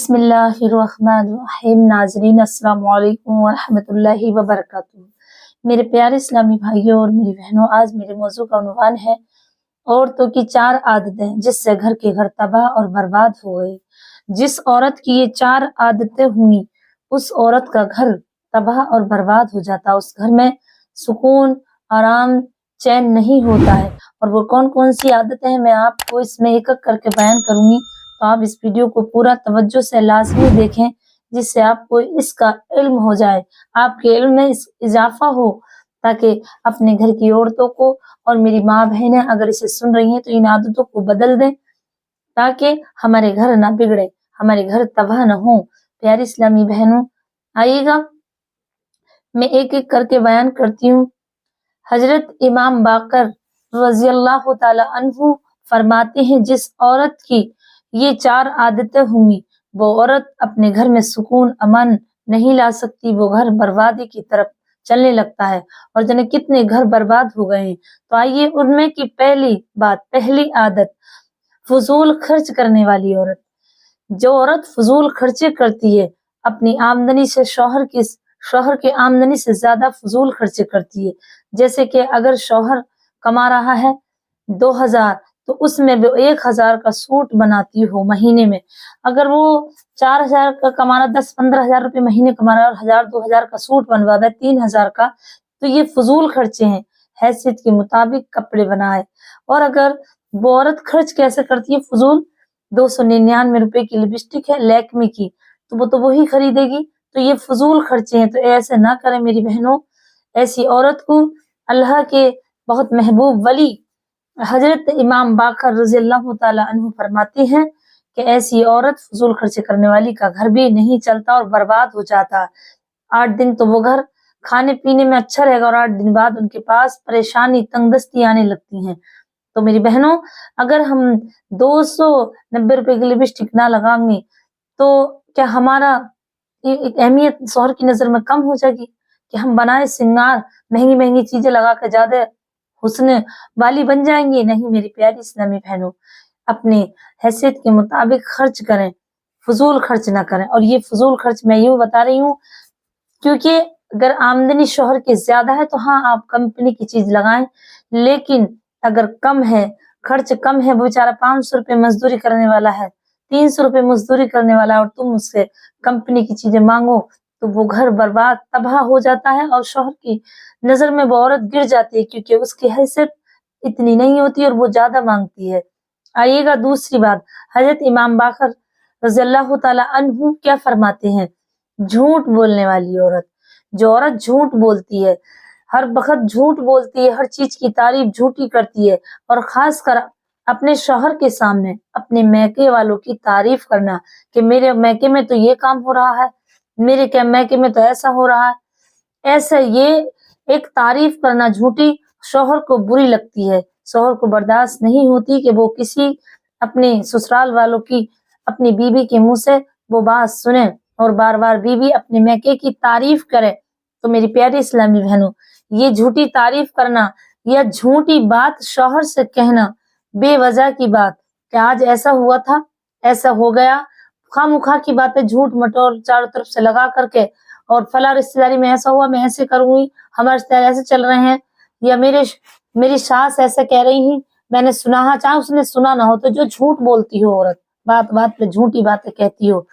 बिस्मिल्लाहिर्रहमानिर्रहीम। नाज़रीन अस्सलाम वालेकुम वरहमतुल्लाहि वबरकातुहू। मेरे प्यारे इस्लामी भाइयों और मेरी बहनों, आज मेरे मौजू का उन्वान है औरतों की 4 आदतें जिससे घर के घर तबाह और बर्बाद हो गए। जिस औरत की ये 4 आदतें हुई उस औरत का घर तबाह और बर्बाद हो जाता, उस घर में सुकून, आराम, चैन नहीं होता है। और वो कौन कौन सी आदतें हैं मैं आपको इसमें एक एक करके बयान करूंगी, तो आप इस वीडियो को पूरा तवज्जो से लाजमी देखें जिससे आपको इसका इल्म हो जाए, आपके इल्म में इजाफा हो, ताकि अपने घर की औरतों को और मेरी माँ बहनें अगर इसे सुन रही हैं तो इन आदतों को बदल दें ताकि हमारे घर ना बिगड़े, हमारे घर तबाह न हो। प्यारी इस्लामी बहनों, आइएगा मैं एक एक करके बयान करती हूँ। हजरत इमाम बाकर रजी अल्लाह ताला अन्हु फरमाते हैं, जिस औरत की ये 4 आदतें हुई वो औरत अपने घर में सुकून अमन नहीं ला सकती, वो घर बर्बादी की तरफ चलने लगता है। और जाने कितने घर बर्बाद हो गए हैं। तो आइए उनमें की पहली आदत, फजूल खर्च करने वाली औरत। जो औरत फजूल खर्चे करती है, अपनी आमदनी से शौहर की आमदनी से ज्यादा फजूल खर्चे करती है। जैसे कि अगर शौहर कमा रहा है 2000 तो उसमें वो 1000 का सूट बनाती हो महीने में। अगर वो 4000 का कमा रहा, 10-15 हजार रुपए महीने कमा रहा है और 1000-2000 का सूट बनवा रहा है 3000 का, तो ये फजूल खर्चे हैं। हैसियत के मुताबिक कपड़े बनाए। और अगर वो औरत खर्च कैसे करती है फजूल, 299 रुपए की लिपस्टिक है लैक्मे की, तो वो वही खरीदेगी, तो ये फजूल खर्चे हैं। तो ऐसे ना करें मेरी बहनों। ऐसी औरत को अल्लाह के बहुत महबूब वली हजरत इमाम बाकर रजी अल्लाह ताला अन्हु फरमाते हैं कि ऐसी औरत फजूल खर्चे करने वाली का घर भी नहीं चलता और बर्बाद हो जाता। 8 दिन तो वो घर खाने पीने में अच्छा रहेगा और 8 दिन बाद उनके पास परेशानी, तंगदस्ती आने लगती हैं। तो मेरी बहनों, अगर हम 290 रुपए की लिपस्टिक ना लगाएंगे तो क्या हमारा एक अहमियत शौहर की नजर में कम हो जाएगी कि हम बनाए सिंगार, महंगी महंगी चीजें लगा कर ज्यादा हुस्न वाली बन जाएंगी? नहीं मेरी प्यारी इस्लामी बहनों, अपने हैसियत के मुताबिक खर्च करें, फजूल खर्च ना करें। और ये फजूल खर्च मैं यूं बता रही हूँ क्योंकि अगर आमदनी शौहर की ज्यादा है तो हाँ आप कंपनी की चीज लगाएं, लेकिन अगर कम है, खर्च कम है, वो बेचारा 500 रुपए मजदूरी करने वाला है, 300 रुपए मजदूरी करने वाला है और तुम उससे कंपनी की चीजें मांगो, तो वो घर बर्बाद तबाह हो जाता है और शौहर की नजर में वो औरत गिर जाती है क्योंकि उसकी हैसियत इतनी नहीं होती और वो ज्यादा मांगती है। आइएगा दूसरी बात, हजरत इमाम बाकर रज़ी अल्लाह ताला अन्हु क्या फरमाते हैं, झूठ बोलने वाली औरत। जो औरत झूठ बोलती है, हर वक्त झूठ बोलती है, हर चीज की तारीफ झूठी करती है और खासकर अपने शौहर के सामने अपने मैके वालों की तारीफ करना कि मेरे मैके में तो ये काम हो रहा है, मेरे क्या मैके में तो ऐसा हो रहा है, ऐसा ये एक तारीफ करना झूठी शौहर को बुरी लगती है। शौहर को बर्दाश्त नहीं होती कि वो किसी अपने ससुराल वालों की, अपनी बीवी के मुंह से वो बात सुने और बार बार बीवी अपने मैके की तारीफ करे। तो मेरी प्यारी इस्लामी बहनों, ये झूठी तारीफ करना या झूठी बात शौहर से कहना, बेवजह की बात कि आज ऐसा हुआ था, ऐसा हो गया, खामुखा की बातें झूठ मटोर चारों तरफ से लगा करके, और फला रिश्तेदारी में ऐसा हुआ, मैं ऐसे करूंगी, हमारे रिश्तेदार ऐसे चल रहे हैं, या मेरी सास ऐसे कह रही है, मैंने सुना है, चाहे उसने सुना ना हो। तो जो झूठ बोलती हो औरत, बात बात पे झूठी बातें कहती हो,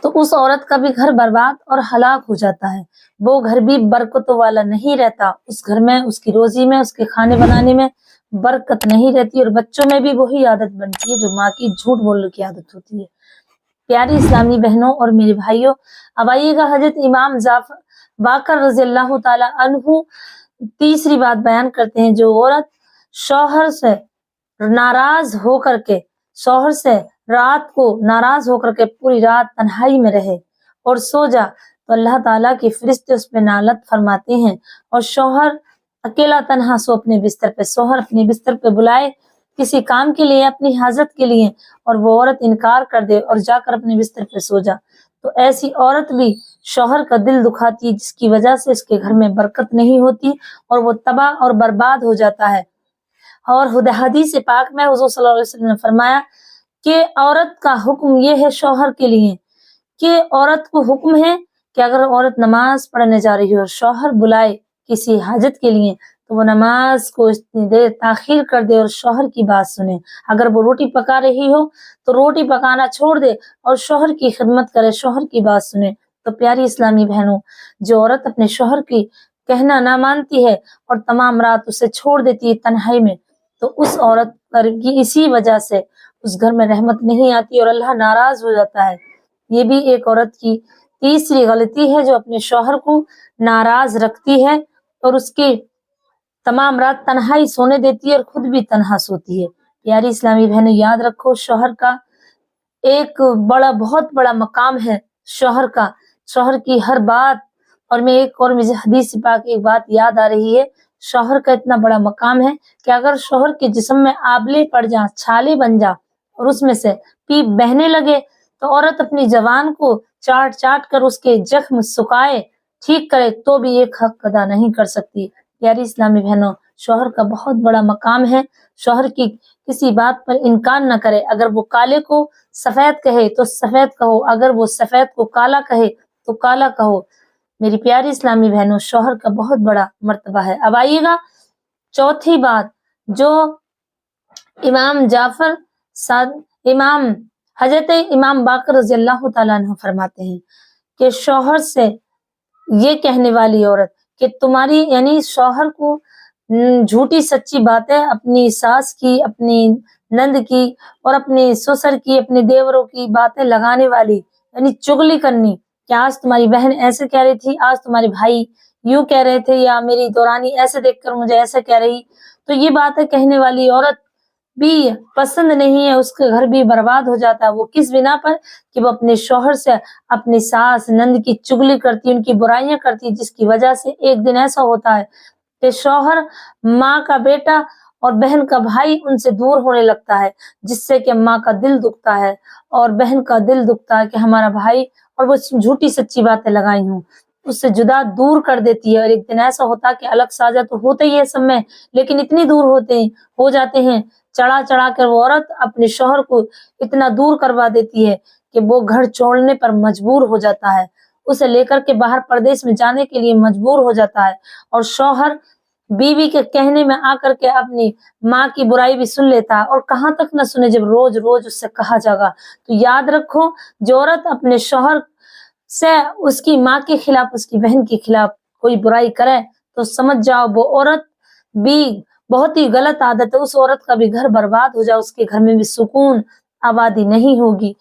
तो उस औरत का भी घर बर्बाद और हलाक हो जाता है। वो घर भी बरकतों वाला नहीं रहता, उस घर में, उसकी रोजी में, उसके खाने बनाने में बरकत नहीं रहती और बच्चों में भी वही आदत बनती है जो माँ की झूठ बोलने की आदत होती है। प्यारी इस्लामी बहनों और मेरे भाइयों, अब आइएगा हजरत इमाम बाकर रज़ी अल्लाह ताला अन्हु तीसरी बात बयान करते हैं, जो औरत शौहर से नाराज होकर के, शौहर से रात को नाराज होकर के पूरी रात तन्हाई में रहे और सो जा, तो अल्लाह ताला के फरिश्ते उस पे नालत फरमाते हैं। और शौहर अकेला तन्हा सो अपने बिस्तर पे, शौहर अपने बिस्तर पे बुलाए किसी काम के लिए, अपनी हाजत के लिए, और वो औरत इनकार कर दे और जाकर अपने बिस्तर पे सो जा, तो ऐसी औरत भी शौहर का दिल दुखाती है, जिसकी वजह से इसके घर में बरकत नहीं होती और वो तबाह और बर्बाद हो जाता है। और हदीस पाक में हुज़ूर सल्लल्लाहु अलैहि वसल्लम ने फरमाया کہ عورت کا حکم یہ ہے شوہر کے لیے کہ عورت کو حکم ہے کہ اگر عورت نماز پڑھنے جا رہی ہے اور شوہر بلائے کسی حاجت کے لیے تو وہ نماز کو اتنی دیر تاخیر کر دے اور شوہر کی بات سنے۔ اگر وہ روٹی پکا رہی ہو تو روٹی پکانا چھوڑ دے اور شوہر کی خدمت کرے، شوہر کی بات سنے۔ تو پیاری اسلامی بہنوں، جو عورت اپنے شوہر کی کہنا نہ مانتی ہے اور تمام رات اسے چھوڑ دیتی ہے تنہائی میں، تو اس عورت پر اسی وجہ سے اس گھر میں رحمت نہیں آتی اور اللہ ناراض ہو جاتا ہے۔ یہ بھی ایک عورت کی تیسری غلطی ہے جو اپنے شوہر کو ناراض رکھتی ہے اور اس کی تمام رات تنہائی سونے دیتی ہے اور خود بھی تنہا سوتی ہے۔ پیاری اسلامی بہنوں، یاد رکھو شوہر کا ایک بہت بڑا مقام ہے شوہر کا، شوہر کی ہر بات۔ اور میں ایک اور مجھے حدیث پاک ایک بات یاد آ رہی ہے، شوہر کا اتنا بڑا مقام ہے کہ اگر شوہر کے جسم میں آبلے پڑ جائیں، چھالے بن جا اور اس میں سے پیپ بہنے لگے تو عورت اپنی زبان کو چاٹ چاٹ کر اس کے زخم سکھائے، ٹھیک کرے، تو بھی ایک حق ادا نہیں کر سکتی۔ پیاری اسلامی بہنوں، شوہر کا بہت بڑا مقام ہے، شوہر کی کسی بات پر انکار نہ کرے۔ اگر وہ کالے کو سفید کہے تو سفید کہو، اگر وہ سفید کو کالا کہے تو کالا کہو۔ میری پیاری اسلامی بہنوں، شوہر کا بہت بڑا مرتبہ ہے۔ اب آئیے گا چوتھی بات جو حضرت امام باقر رضی اللہ تعالیٰ عنہ فرماتے ہیں کہ شوہر سے یہ کہنے والی عورت کہ تمہاری یعنی شوہر کو جھوٹی سچی باتیں اپنی ساس کی، اپنی نند کی اور اپنے سسر کی، اپنے دیوروں کی باتیں لگانے والی، یعنی چغلی کرنی کہ آج تمہاری بہن ایسے کہہ رہی تھی، آج تمہارے بھائی یوں کہہ رہے تھے، یا میری دورانی ایسے دیکھ کر مجھے ایسے کہہ رہی، تو یہ باتیں کہنے والی عورت بھی پسند نہیں ہے، اس کے گھر بھی برباد ہو جاتا ہے۔ وہ کس بنا پر کہ وہ اپنے شوہر سے اپنی ساس نند کی چغلی کرتی، ان کی برائیاں کرتی، جس کی وجہ سے ایک دن ایسا ہوتا ہے کہ شوہر ماں کا بیٹا اور بہن کا بھائی ان سے دور ہونے لگتا ہے، جس سے کہ ماں کا دل دکھتا ہے اور بہن کا دل دکھتا ہے کہ ہمارا بھائی، اور وہ جھوٹی سچی باتیں لگائی ہوں اس سے جدا دور کر دیتی ہے۔ اور ایک دن ایسا ہوتا ہے کہ الگ ساجا تو ہوتے ہی ہے سب میں، لیکن اتنی دور ہو جاتے ہیں، چڑھا چڑھا کر وہ عورت اپنے شوہر کو اتنا دور کروا دیتی ہے کہ وہ گھر چھوڑنے پر مجبور ہو جاتا ہے، اسے لے کر کے باہر پردیس میں جانے کے لیے مجبور ہو جاتا ہے، اور شوہر بیوی کے کہنے میں آ کر کے اپنی ماں کی برائی بھی سن لیتا ہے، اور کہاں تک نہ سنے جب روز روز اس سے کہا جاگا۔ تو یاد رکھو، جو عورت اپنے شوہر سے اس کی ماں کے خلاف، اس کی بہن کے خلاف کوئی برائی کرے تو سمجھ جاؤ وہ عورت بھی بہت ہی غلط عادت ہے، اس عورت کا بھی گھر برباد ہو جائے، اس کے گھر میں بھی سکون آبادی نہیں ہوگی۔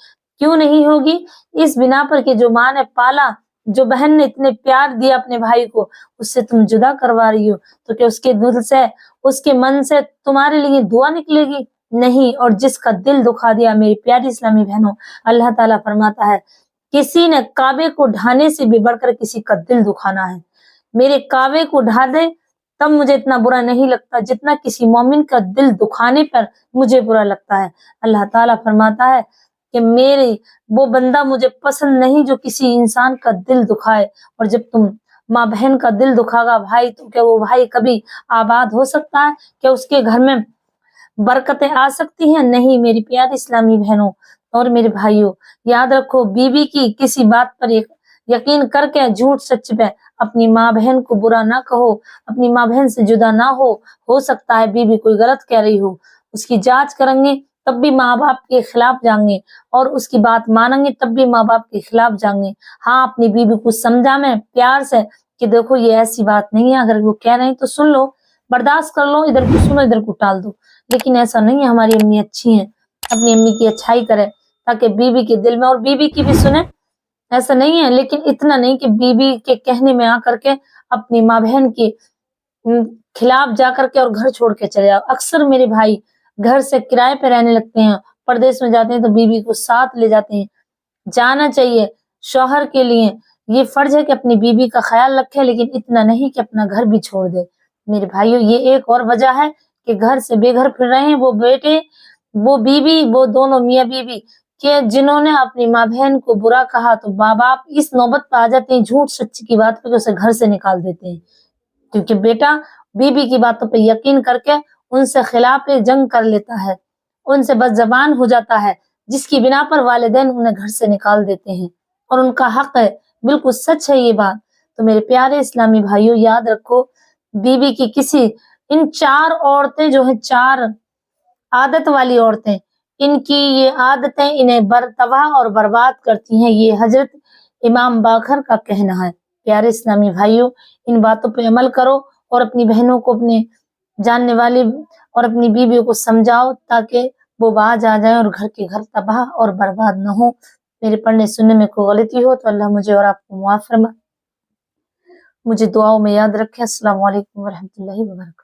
کیوں نہیں ہوگی؟ اس بنا پر کہ جو ماں نے پالا، جو بہن نے اتنے پیار دیا اپنے بھائی کو، اس سے تم جدا کروا رہی ہو، تو کہ اس کے دل سے، اس کے من سے تمہارے لیے دعا نکلے گی؟ نہیں۔ اور جس کا دل دکھا دیا، میری پیاری اسلامی بہنوں، اللہ تعالیٰ فرماتا ہے کسی نے کعبے کو ڈھانے سے بھی بڑھ کر کسی کا دل دکھانا ہے۔ میرے کعبے کو ڈھا دے تب مجھے اتنا برا نہیں لگتا جتنا کسی مومن کا دل دکھانے پر مجھے برا لگتا ہے۔ اللہ تعالیٰ فرماتا ہے کہ میری وہ بندہ مجھے پسند نہیں جو کسی انسان کا دل دکھائے۔ اور جب تم ماں بہن کا دل دکھا گا بھائی، تو کیا وہ بھائی کبھی آباد ہو سکتا ہے؟ کیا اس کے گھر میں برکتیں آ سکتی ہیں؟ نہیں۔ میری پیاری اسلامی بہنوں اور میرے بھائیوں، یاد رکھو، بیوی کی کسی بات پر یقین کر کے جھوٹ سچ پہ اپنی ماں بہن کو برا نہ کہو، اپنی ماں بہن سے جدا نہ ہو سکتا ہے بیوی کوئی غلط کہہ رہی ہو، اس کی جانچ کریں گے تب بھی ماں باپ کے خلاف جائیں گے، اور اس کی بات مانیں گے تب بھی ماں باپ کے خلاف جائیں گے۔ ہاں، اپنی بیوی کو سمجھا میں پیار سے کہ دیکھو یہ ایسی بات نہیں ہے، اگر وہ کہہ رہے ہیں تو سن لو، برداشت کر لو، ادھر کو سنو ادھر کو ٹال دو، لیکن ایسا نہیں ہے۔ ہماری امی اچھی ہیں، اپنی امی کی اچھائی کرے تاکہ بیوی کے دل میں، اور بیوی کی بھی سنیں، ایسا نہیں ہے، لیکن اتنا نہیں کہ بیوی کے کہنے میں آ کر کے اپنی ماں بہن کے خلاف جا کر کے اور گھر چھوڑ کے چلے جاؤ۔ اکثر میرے بھائی گھر سے کرائے پہ رہنے لگتے ہیں، پردیس میں جاتے ہیں تو بیوی کو ساتھ لے جاتے ہیں۔ جانا چاہیے شوہر کے لیے یہ فرض ہے کہ اپنی بیوی کا خیال رکھے، لیکن اتنا نہیں کہ اپنا گھر بھی چھوڑ دے۔ میرے بھائیوں، یہ ایک اور وجہ ہے کہ گھر سے بے گھر پھر رہے ہیں وہ بیٹے، وہ بیوی، وہ دونوں میاں بیوی کہ جنہوں نے اپنی ماں بہن کو برا کہا، تو ماں باپ اس نوبت پہ آ جاتے ہیں جھوٹ سچ کی بات پہ کہ اسے گھر سے نکال دیتے ہیں، کیونکہ بیٹا بیوی کی باتوں پہ یقین کر کے ان سے خلاف جنگ کر لیتا ہے، ان سے بد زبان ہو جاتا ہے، जिसकी बिना पर वालिदैन उन्हें घर से निकाल देते हैं और उनका हक है। बिल्कुल सच है ये बात। तो मेरे प्यारे इस्लामी भाइयों, याद रखो, बीवी की किसी, इन 4 औरतें जो है, 4 आदत वाली औरतें, इनकी ये आदतें इन्हें तबाह और बर्बाद करती हैं। ये हजरत इमाम बाखर का कहना है। प्यारे इस्लामी भाइयों, इन बातों पे अमल करो और अपनी बहनों को, अपने जानने वाली और अपनी बीवियों को समझाओ, ताकि वो बाज आ जाए और घर के घर तबाह और बर्बाद न हो। मेरे पढ़ने सुनने में कोई गलती हो तो अल्लाह मुझे और आपको माफ फरमाए। मुझे दुआओं में याद रखे। अस्सलाम वालेकुम व रहमतुल्लाहि व बरकातहू।